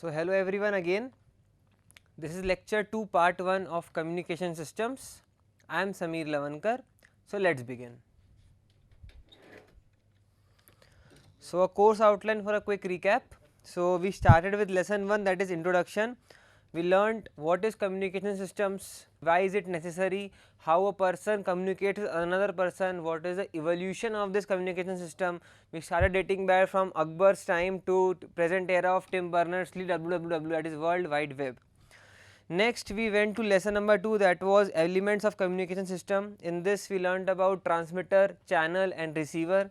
So, hello everyone again. This is lecture 2 part 1 of communication systems. I am Sameer Lavankar. So, let us begin. So, a course outline for a quick recap. So, we started with lesson 1, that is introduction. We learned what is communication systems, why is it necessary, how a person communicates with another person, what is the evolution of this communication system. We started dating back from Akbar's time to present era of Tim Berners-Lee WWW, that is World Wide Web. Next we went to lesson number 2, that was elements of communication system. In this we learned about transmitter, channel and receiver.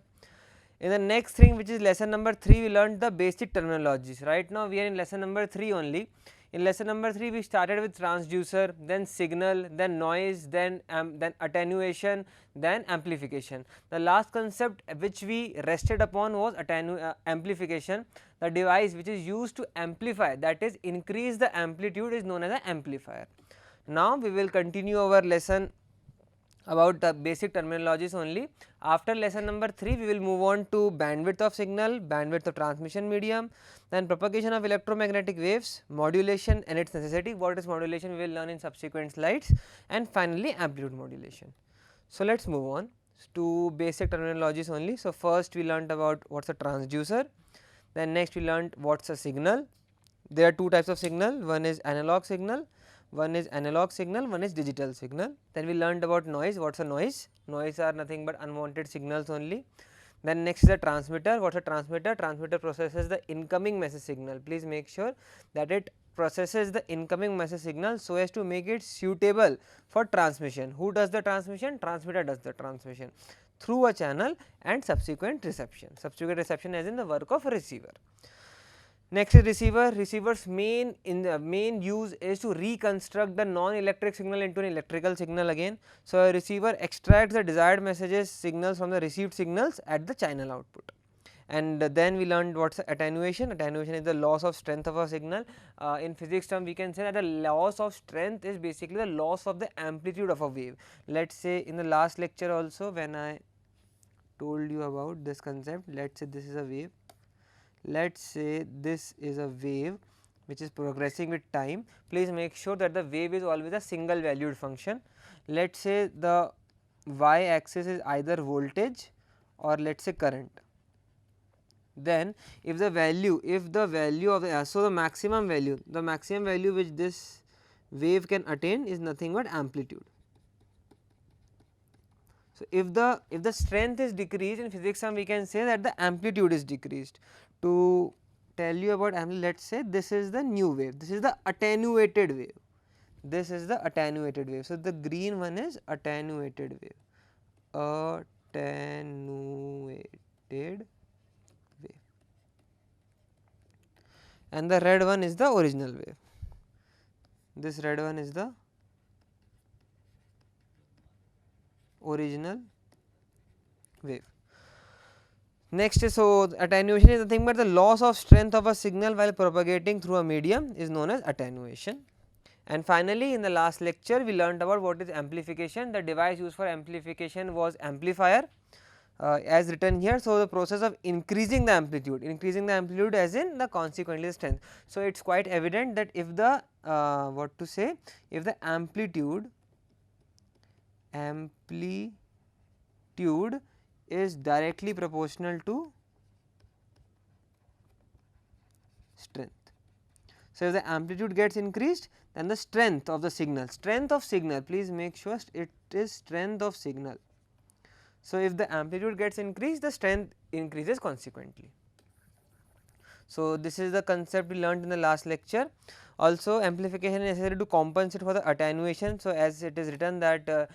In the next thing, which is lesson number 3, we learned the basic terminologies. Right now we are in lesson number 3 only. In lesson number 3 we started with transducer, then signal, then noise, then attenuation, then amplification. The last concept which we rested upon was amplification. The device which is used to amplify, that is increase the amplitude, is known as an amplifier. Now we will continue our lesson about the basic terminologies only. After lesson number 3 we will move on to bandwidth of signal, bandwidth of transmission medium, then propagation of electromagnetic waves, modulation and its necessity. What is modulation we will learn in subsequent slides, and finally amplitude modulation. So, let us move on to basic terminologies only. So, first we learnt about what is a transducer, then next we learnt what is a signal. There are two types of signal, one is analog signal, one is digital signal. Then we learned about noise. What is a noise? Noise are nothing but unwanted signals only. Then next is a transmitter. What is a transmitter? Transmitter processes the incoming message signal. Please make sure that it processes the incoming message signal so as to make it suitable for transmission. Who does the transmission? Transmitter does the transmission through a channel and subsequent reception. Subsequent reception as in the work of a receiver. Next is receiver. Receiver's main use is to reconstruct the non-electric signal into an electrical signal again. So, a receiver extracts the desired messages signals from the received signals at the channel output. And then we learned what is attenuation. Attenuation is the loss of strength of a signal. In physics term we can say that the loss of strength is basically the loss of the amplitude of a wave. Let us say in the last lecture also, when I told you about this concept, let us say this is a wave. Let us say this is a wave which is progressing with time. Please make sure that the wave is always a single valued function. Let us say the y axis is either voltage or let us say current. Then if the value of the so the maximum value which this wave can attain is nothing but amplitude. So, if the strength is decreased, in physics term we can say that the amplitude is decreased. To tell you about amplitude, let us say this is the new wave, this is the attenuated wave, this is the attenuated wave. So, the green one is attenuated wave, and the red one is the original wave. This red one is the original wave. Next is, so attenuation is nothing but the loss of strength of a signal while propagating through a medium is known as attenuation. And finally, in the last lecture we learned about what is amplification. The device used for amplification was amplifier, as written here. So, the process of increasing the amplitude as in the consequently strength. So, it is quite evident that if the if the amplitude is directly proportional to strength. So, if the amplitude gets increased, then the strength of the signal, please make sure it is strength of signal. So, if the amplitude gets increased, the strength increases consequently. So, this is the concept we learned in the last lecture. Also, amplification is necessary to compensate for the attenuation. So, as it is written that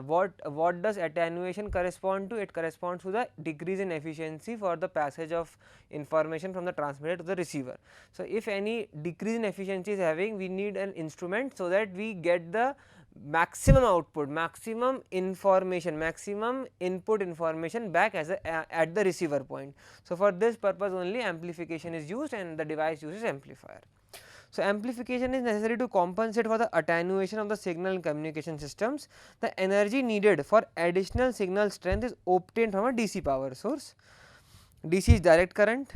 what does attenuation correspond to? It corresponds to the decrease in efficiency for the passage of information from the transmitter to the receiver. So, if any decrease in efficiency is having, we need an instrument so that we get the maximum output, maximum information, maximum input information back as at the receiver point. So, for this purpose only amplification is used, and the device uses amplifier. So, amplification is necessary to compensate for the attenuation of the signal in communication systems. The energy needed for additional signal strength is obtained from a DC power source. DC is direct current,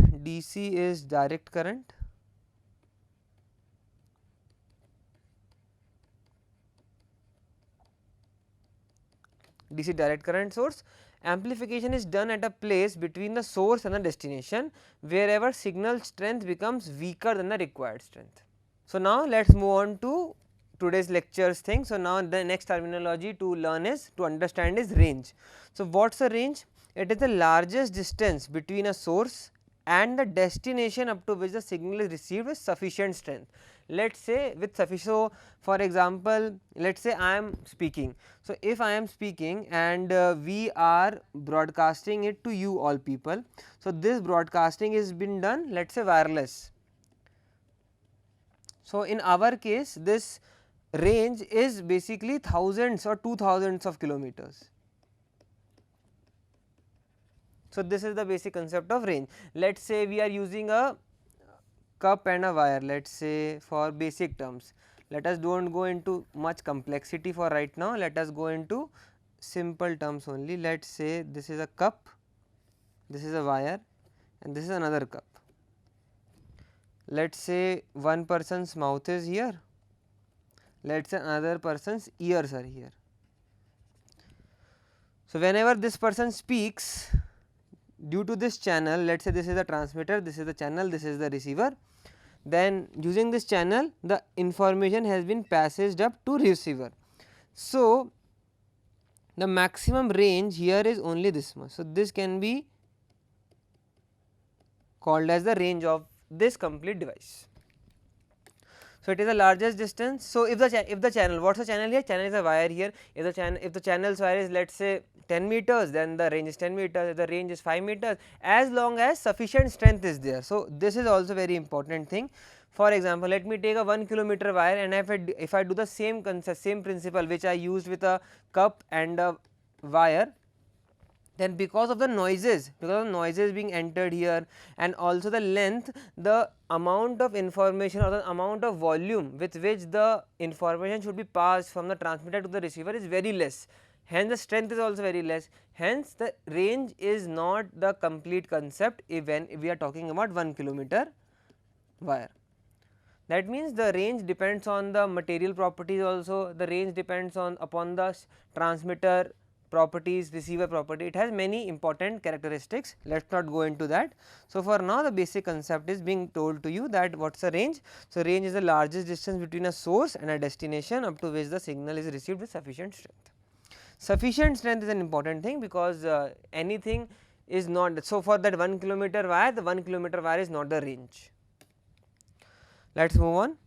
DC direct current source. Amplification is done at a place between the source and the destination, wherever signal strength becomes weaker than the required strength. So, now let us move on to today's lectures thing. So, now the next terminology to learn is to understand is range. So, what is a range? It is the largest distance between a source and the destination up to which the signal is received with sufficient strength. Let us say with sufficient. So, for example, let us say I am speaking. So, if I am speaking and we are broadcasting it to you all people. So, this broadcasting is been done, let us say wireless. So, in our case this range is basically thousands or 2000s of kilometers. So, this is the basic concept of range. Let us say we are using a cup and a wire, let us say for basic terms. Let us do not go into much complexity for right now, let us go into simple terms only. Let us say this is a cup, this is a wire and this is another cup. Let us say one person's mouth is here, let us say another person's ears are here. So, whenever this person speaks, due to this channel, let us say this is the transmitter, this is the channel, this is the receiver, then using this channel the information has been passed up to receiver. So, the maximum range here is only this much. So, this can be called as the range of this complete device. So, it is the largest distance. So, if the channel, what is the channel here? Channel is a wire here. If the channel's wire is let us say 10 meters, then the range is 10 meters. If the range is 5 meters, as long as sufficient strength is there. So, this is also very important thing. For example, let me take a 1 kilometer wire, and if I do the same concept, same principle which I used with a cup and a wire, then because of the noises, being entered here and also the length, the amount of information or the amount of volume with which the information should be passed from the transmitter to the receiver is very less. Hence, the strength is also very less. Hence, the range is not the complete concept when we are talking about 1 kilometer wire. That means, the range depends on the material properties also, the range depends on upon the transmitter properties, receiver property. It has many important characteristics, let us not go into that. So, for now the basic concept is being told to you that what is a range. So, range is the largest distance between a source and a destination up to which the signal is received with sufficient strength. Sufficient strength is an important thing, because anything is not. So, for that 1 kilometer wire, the 1 kilometer wire is not the range. Let us move on.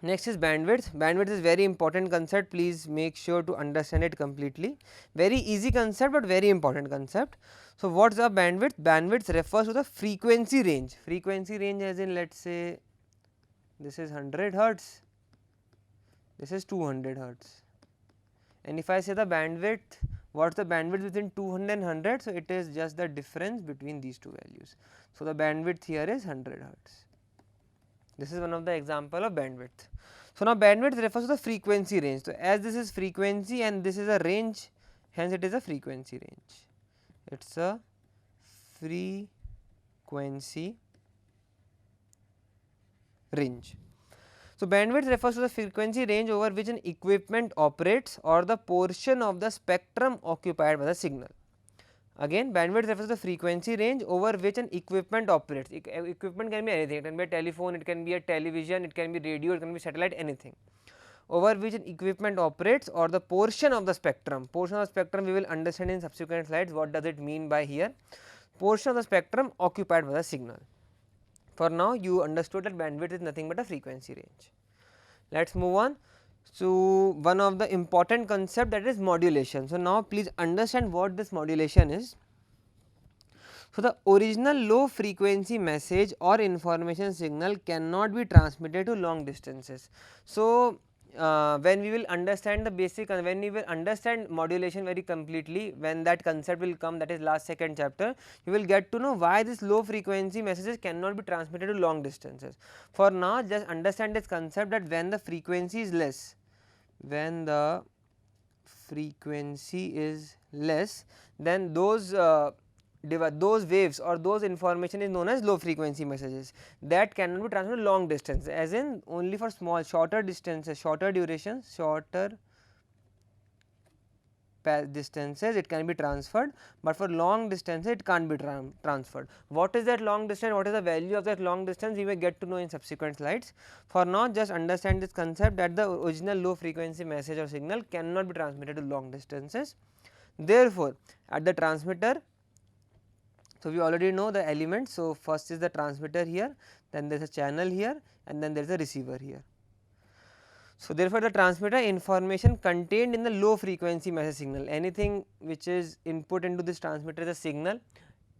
Next is bandwidth. Bandwidth is very important concept, please make sure to understand it completely. Very easy concept, but very important concept. So, what is a bandwidth? Bandwidth refers to the frequency range. Frequency range as in, let us say this is 100 hertz, this is 200 hertz. And if I say the bandwidth, what is the bandwidth between 200 and 100? So, it is just the difference between these two values. So, the bandwidth here is 100 hertz. This is one of the example of bandwidth. So, now bandwidth refers to the frequency range. So, as this is frequency and this is a range, hence it is a frequency range. It is a frequency range. So, bandwidth refers to the frequency range over which an equipment operates or the portion of the spectrum occupied by the signal. Again, bandwidth refers to the frequency range over which an equipment operates. Equipment can be anything, it can be a telephone, it can be a television, it can be radio, it can be satellite, anything. Over which an equipment operates or the portion of the spectrum. Portion of the spectrum we will understand in subsequent slides, what does it mean by here. Portion of the spectrum occupied by the signal. For now, you understood that bandwidth is nothing but a frequency range. Let us move on. So, one of the important concept, that is modulation. So, now please understand what this modulation is. So, the original low frequency message or information signal cannot be transmitted to long distances. So, when we will understand the basic, when we will understand modulation very completely, when that concept will come, that is last second chapter, you will get to know why this low frequency messages cannot be transmitted to long distances. For now, just understand this concept, that when the frequency is less, then those waves or those information is known as low frequency messages, that cannot be transmitted long distance, as in only for small shorter distances, shorter durations, shorter distances it can be transferred, but for long distances it can't be transferred. What is that long distance, what is the value of that long distance, we may get to know in subsequent slides. For now just understand this concept that the original low frequency message or signal cannot be transmitted to long distances. Therefore, at the transmitter, so we already know the elements. So, first is the transmitter here, then there is a channel here, and then there is a receiver here. So, therefore, the transmitter information contained in the low frequency message signal, anything which is input into this transmitter is a signal.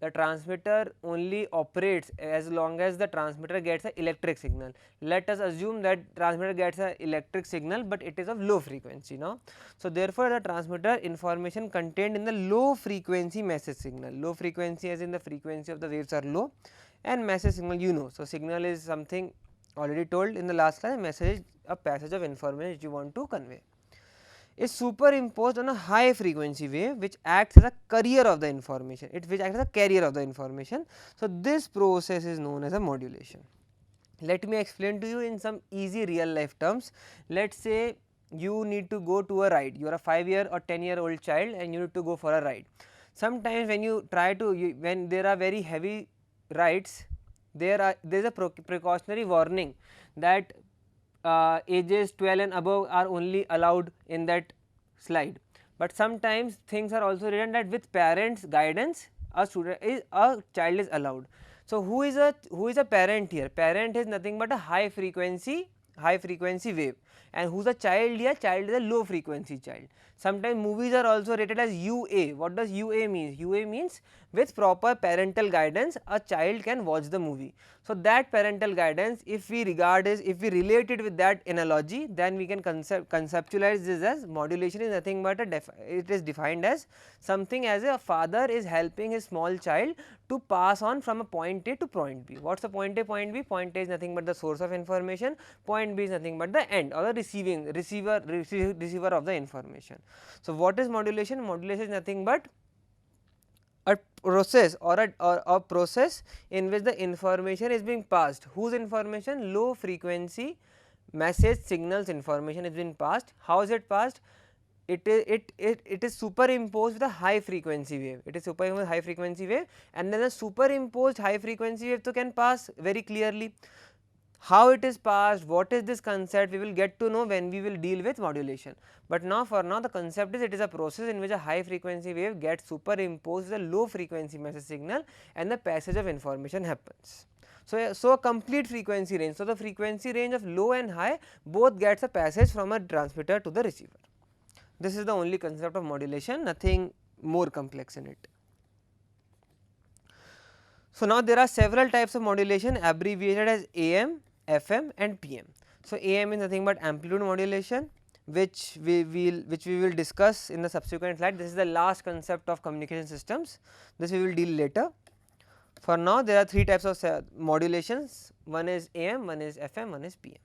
The transmitter only operates as long as the transmitter gets an electric signal. Let us assume that transmitter gets an electric signal, but it is of low frequency now. So, therefore, the transmitter information contained in the low frequency message signal, low frequency as in the frequency of the waves are low, and message signal you know. So, signal is something already told in the last class, message is a passage of information which you want to convey, is superimposed on a high frequency wave which acts as a carrier of the information, which acts as a carrier of the information. So, this process is known as a modulation. Let me explain to you in some easy real life terms. Let us say you need to go to a ride, you are a 5-year or 10-year-old child and you need to go for a ride. Sometimes when you try to, when there are very heavy rides, there is a precautionary warning that ages 12 and above are only allowed in that slide, but sometimes things are also written that with parents guidance a child is allowed. So, who is a parent here? Parent is nothing but a high frequency wave, and who is a child here? Child is a low frequency child. Sometimes movies are also rated as UA. What does UA mean? UA means with proper parental guidance a child can watch the movie. So, that parental guidance, if we relate it with that analogy, then we can conceptualize this as modulation is nothing but it is defined as something as a father is helping his small child to pass on from a point A to point B. What is the point A, point B? Point A is nothing but the source of information, point B is nothing but the end or the receiver of the information. So, what is modulation? Modulation is nothing but a process or a process in which the information is being passed. Whose information? Low frequency message signals information is being passed. How is it passed? It is superimposed with a high frequency wave. It is superimposed with high frequency wave, and then a superimposed high frequency wave to can pass very clearly. How it is passed, what is this concept, we will get to know when we will deal with modulation. But now for now the concept is it is a process in which a high frequency wave gets superimposed with a low frequency message signal and the passage of information happens. So a complete frequency range. So, the frequency range of low and high both gets a passage from a transmitter to the receiver. This is the only concept of modulation, nothing more complex in it. So, now there are several types of modulation abbreviated as AM, FM and PM. So, AM is nothing but amplitude modulation, which we will discuss in the subsequent slide. This is the last concept of communication systems, this we will deal later. For now there are 3 types of modulations, one is AM, one is FM, one is PM.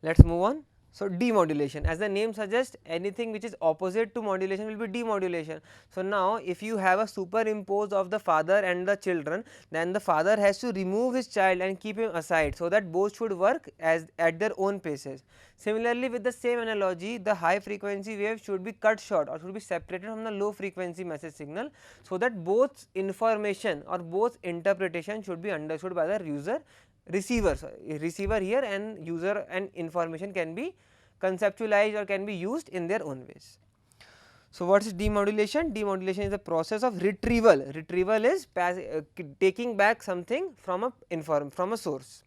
Let us move on. So, demodulation, as the name suggests, anything which is opposite to modulation will be demodulation. So, now if you have a superimpose of the father and the children, then the father has to remove his child and keep him aside, so that both should work as at their own paces. Similarly, with the same analogy, the high frequency wave should be cut short or should be separated from the low frequency message signal, so that both information or both interpretation should be understood by the user. Receiver here and user and information can be conceptualized or can be used in their own ways. So, what is demodulation? Demodulation is the process of retrieval. Retrieval is taking back something from a source.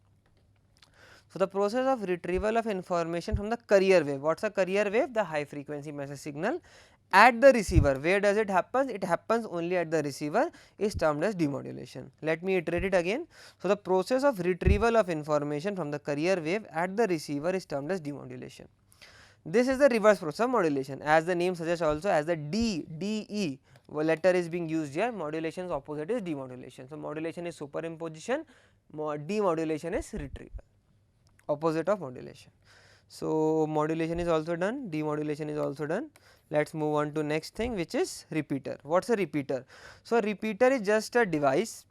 So, the process of retrieval of information from the carrier wave. What is a carrier wave? The high frequency message signal at the receiver. Where does it happen? It happens only at the receiver, is termed as demodulation. Let me iterate it again. So, the process of retrieval of information from the carrier wave at the receiver is termed as demodulation. This is the reverse process of modulation, as the name suggests also, as the DE letter is being used here. Modulation's opposite is demodulation. So, modulation is superimposition, demodulation is retrieval, opposite of modulation. So, modulation is also done, demodulation is also done. Let us move on to next thing, which is repeater. What is a repeater? So, a repeater is just a device.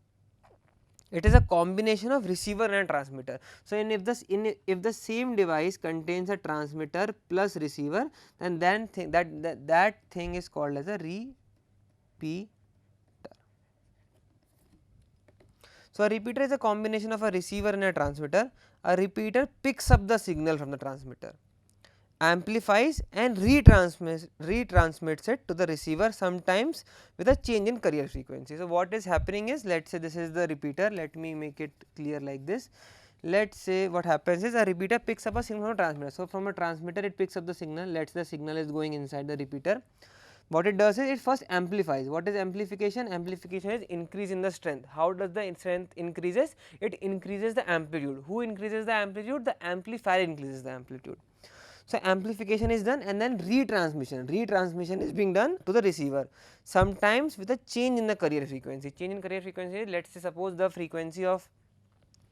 It is a combination of receiver and a transmitter. So, if the same device contains a transmitter plus receiver, then that thing is called as a repeater. So, a repeater is a combination of a receiver and a transmitter. A repeater picks up the signal from the transmitter, amplifies and retransmits it to the receiver, sometimes with a change in carrier frequency. So, what is happening is, let us say this is the repeater, let me make it clear like this. Let us say what happens is, a repeater picks up a signal from a transmitter. So, from a transmitter it picks up the signal, let us say the signal is going inside the repeater. What it does is, it first amplifies. What is amplification? Amplification is increase in the strength. How does the strength increases? It increases the amplitude. Who increases the amplitude? The amplifier increases the amplitude. So, amplification is done, and then retransmission is being done to the receiver, sometimes with a change in the carrier frequency. Change in carrier frequency, let us say suppose the frequency of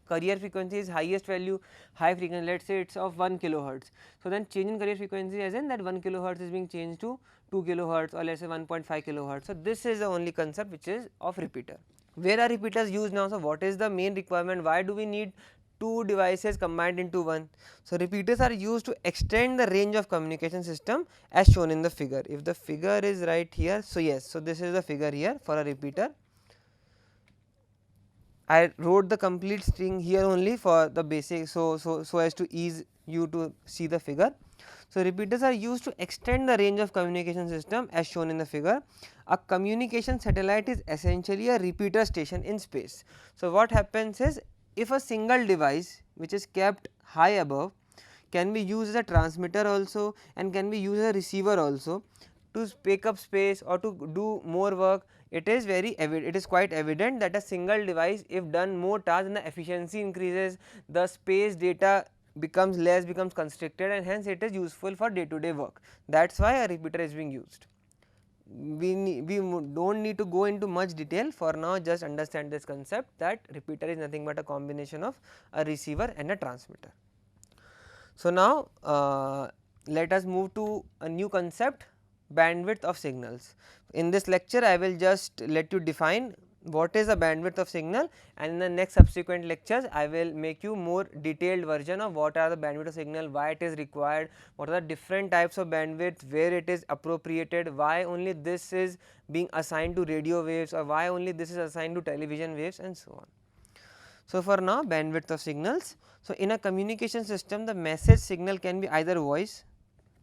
carrier frequency is highest value, high frequency, let us say it is of 1 kilohertz. So, then change in carrier frequency, as in that 1 kilohertz is being changed to 2 kilohertz, or let us say 1.5 kilohertz. So, this is the only concept which is of repeater. Where are repeaters used now? So, what is the main requirement? Why do we need two devices combined into one? So, repeaters are used to extend the range of communication system as shown in the figure. If the figure is right here, so yes, so this is the figure here for a repeater. I wrote the complete string here only for the basic, so as to ease you to see the figure. So, repeaters are used to extend the range of communication system as shown in the figure. A communication satellite is essentially a repeater station in space. So, what happens is, if a single device which is kept high above can be used as a transmitter also and can be used as a receiver also to pick up space or to do more work, it is quite evident that a single device, if done more tasks, then the efficiency increases, the space data becomes less, becomes constricted, and hence it is useful for day to day work. That is why a repeater is being used. We do not need to go into much detail for now, just understand this concept that repeater is nothing but a combination of a receiver and a transmitter. So, now let us move to a new concept, bandwidth of signals. In this lecture I will just let you define what is the bandwidth of signal, and in the next subsequent lectures I will make you more detailed version of what are the bandwidth of signal, why it is required, what are the different types of bandwidth, where it is appropriated, why only this is being assigned to radio waves, or why only this is assigned to television waves, and so on. So, for now, bandwidth of signals. So, in a communication system, the message signal can be either voice,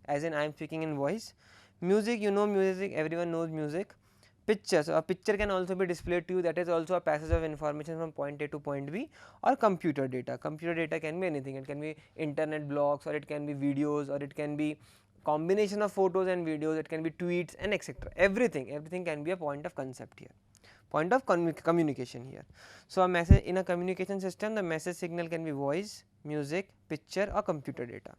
as in I am speaking in voice, music, you know music, everyone knows music, picture. So, a picture can also be displayed to you, that is also a passage of information from point A to point B, or computer data. Computer data can be anything, it can be internet blocks, or it can be videos, or it can be combination of photos and videos, it can be tweets and etc. Everything can be a point of concept here, point of communication here. So, a message in a communication system, the message signal can be voice, music, picture, or computer data.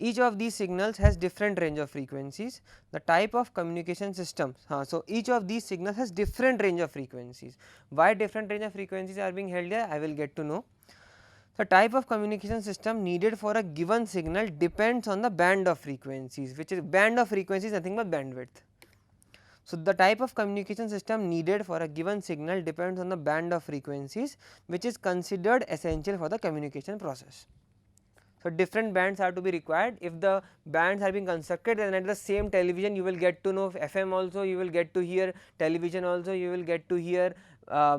Each of these signals has different range of frequencies. The type of communication systems, so each of these signals has different range of frequencies. Why different range of frequencies are being held here, I will get to know. The type of communication system needed for a given signal depends on the band of frequencies, which is band of frequencies nothing but bandwidth. So, the type of communication system needed for a given signal depends on the band of frequencies, which is considered essential for the communication process. So, different bands have to be required. If the bands are being constructed, then at the same television you will get to know FM also, you will get to hear television also, you will get to hear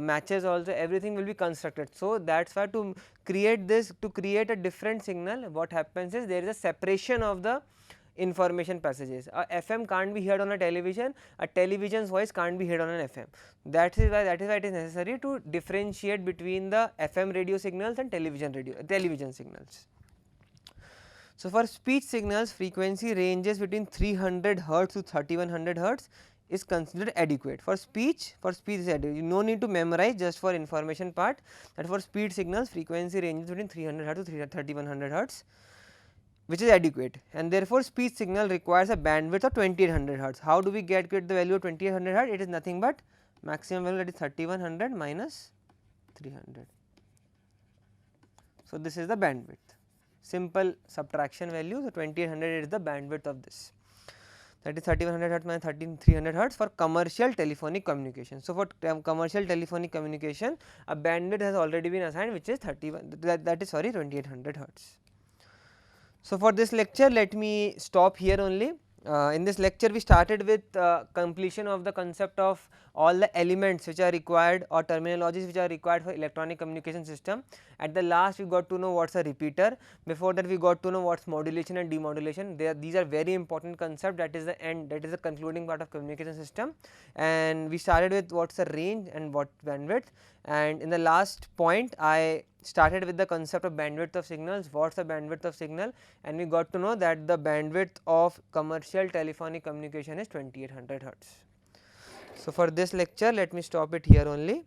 matches also, everything will be constructed. So, that is why to create a different signal, what happens is there is a separation of the information passages. A FM can't be heard on a television, a television's voice can't be heard on an FM. That is why it is necessary to differentiate between the FM radio signals and television signals. So, for speech signals, frequency ranges between 300 hertz to 3100 hertz is considered adequate. For speech is adequate, you no need to memorize, just for information part, that for speech signals frequency ranges between 300 hertz to 3100 hertz, which is adequate, and therefore, speech signal requires a bandwidth of 2800 hertz. How do we get the value of 2800 hertz? It is nothing but maximum value, that is 3100 minus 300. So, this is the bandwidth, simple subtraction value. So, 2800 is the bandwidth of this. that is 3100 hertz minus 13300 hertz for commercial telephonic communication. So, for commercial telephonic communication a bandwidth has already been assigned, which is 2800 hertz. So, for this lecture let me stop here only. In this lecture we started with completion of the concept of all the elements which are required or terminologies which are required for electronic communication system. At the last we got to know what is a repeater, before that we got to know what is modulation and demodulation. These are very important concepts, that is the end, that is the concluding part of communication system. And we started with what is a range and what bandwidth, and in the last point I started with the concept of bandwidth of signals, what is the bandwidth of signal, and we got to know that the bandwidth of commercial telephonic communication is 2800 hertz. So, for this lecture let me stop it here only.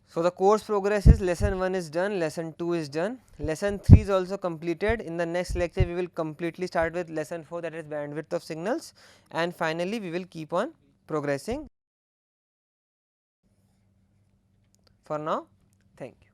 So, the course progress is lesson 1 is done, lesson 2 is done, lesson 3 is also completed. In the next lecture we will completely start with lesson 4, that is bandwidth of signals, and finally we will keep on progressing. For now, thank you.